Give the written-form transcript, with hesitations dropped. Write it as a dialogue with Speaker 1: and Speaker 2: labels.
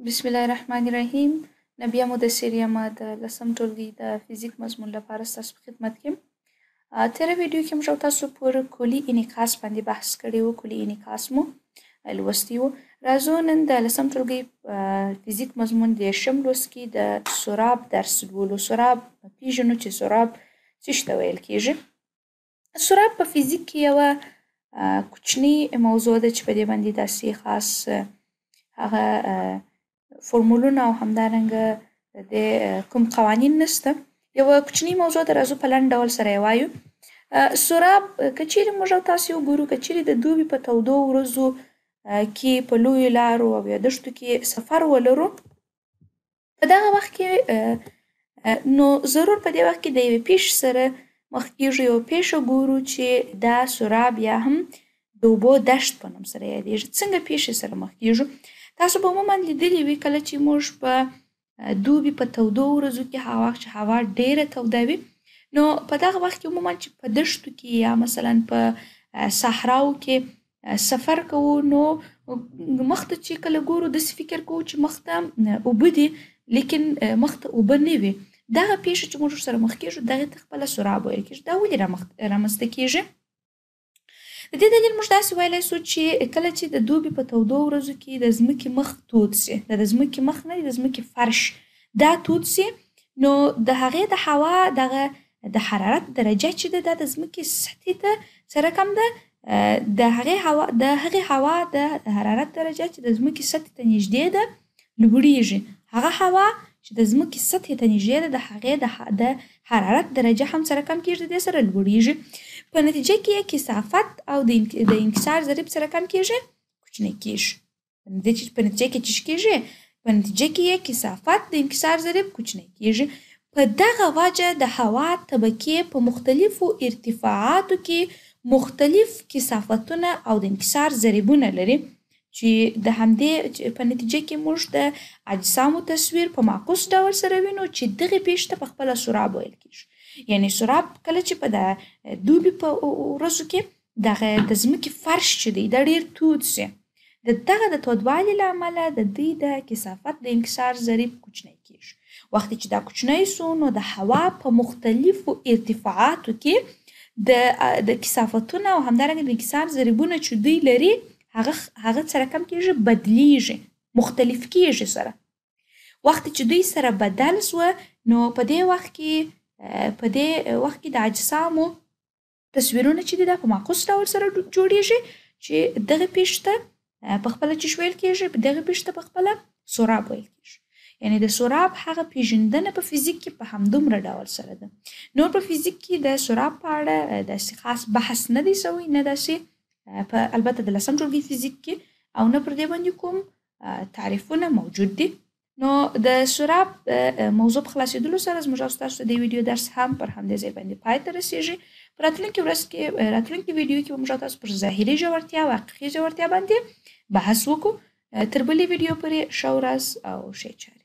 Speaker 1: بسم الله الرحمن الرحیم. بیا مو د سیریما د لسم ټولګي د فزیک مضمون لپاره ستاسو په خدمت کې یم. تېره ویډیو کې موږ تاسو پر کلي انعکاس باندې بحث کړی و. کلي انعکاس مو لوستی و. راځو نن د لسم ټولګي فزیک مضمون د 10م لوست کې د سراب درس لولو. سراب پیژنو چې سراب څه شي ته ویل کېږي. سراب په فزیک کې یوه کوچني موضوع ده چې په دې باندې داسې خاص هغه فرمولونه او همدارنګه د کوم قوانین نشته. یوه کوچني موضوع ده. راځو په لنډ ډول سره یې وایو. سراب که چیرې موږ او تاسې وګورو، که چیرې د دوبي په تودو ورځو کې په لویو لارو او یا دښتو کې سفر ولرو، په دغه وخت کې نو ضرور په دې وخت کې د یوې پېښې سره مخ کېږو. یوه پېښه ګورو چې دا سراب یا هم د اوبو دشت په نوم سره یادېږي. څنګه پېښې سره مخ کېږو؟ تاسو به عموماً لیدلي وي کله چې موږ په دوبي په تودو ورځو کې چې هوا ډېره توده وي، نو په دغه وخت کې عموماً چې په دښتو کې یا مثلا په صحراو کې سفر کوو، نو مخ ته چې کله ګورو داسې فکر کوو چې مخ ته اوبه دي، لیکن مخ ته اوبه نه وي. دغه پېښه چې موږ ورسره مخ کېږو دغې ته خپله سراب ویل کېږي. دا ولې رامنځته کېږي؟ د دې دلیل موږ داسې ویلی سو چې کله چې د دوبي په تودو ورځو کې د ځمکې مخ تود سي، د ځمکې مخ نه د ځمکې فرش دا تود سي، نو د هغې د هوا دغه د حرارت درجه چې ده دا د ځمکې سطحې ته سره کم ده. د هغې هوا د حرارت درجه چې د ځمکې سطحې ته نږدې ده لوړېږي. هغه هوا چې د ځمکې سطحې ته نږدې ده د هغې د حرارت درجه هم سره کم کېږي، د دې سره لوړېږي. په نتیجه کې کثافت او د انکسار ضریب سره کم کېږي، کوچنی کېږي. په نتیجه کې څه کېږي؟ په نتیجه کې کثافت د انکسار ضریب کوچنی کېږي. په دغه وجه د هوا طبقې په مختلفو ارتفاعاتو کې مختلف کثافتونه او د انکسار ضریبونه لري، چې د همدې په نتیجه کې موږ د اجسامو تصویر په معکوس ډول سره وینو چې دغې پېښې ته پخپله سراب ویل کېږي. یعنې سراب کله چې په د دوبي په ورځو کې دغه د ځمکې فرش چې دی دا ډېر تود سي، د دغه د تودوالي له امله د دوی د کثافت د انکسار ضریب کوچنی کېږي. وختې چې دا کوچنی سو، نو د هوا په مختلفو ارتفاعاتو کې د کثافتونه او همدارنګه د انکسار ضریبونه چې دوی لري هغه سره کم کېږي، بدلیږي، مختلف کېږي سره. وختې چې دوی سره بدل سوه، نو په دې وخت کې د اجسامو تصویرونه چې دي دا په معکوس ډول سره جوړېږي، چې دغې پېښې ته پخپله چې ویل کېږي، دغې پېښې ته پخپله سراب ویل کېږي. یعنې د سراب هغه پېژندنه په فزیک کې په همدومره ډول سره ده. نور په فزیک کې د سراب په اړه داسې خاص بحث نه دی سوی، نه داسې البته د لسم ټولګي فزیک کې او نه پر دې باندې کوم تعریفونه موجود دي. نو د سراب موضوع په خلاصېدلو سره زموږ او ستاسو د ویډیو درس هم پر همدې ځای باندې پای ته رسېږي. په راتلونکي ویډیو کې به موږ او تاسو پر ظاهري ژورتیا او حقیقي ژورتیا باندې بحث وکړو. تر بلې ویډیو پورې ښه ورځ او ښې چارې.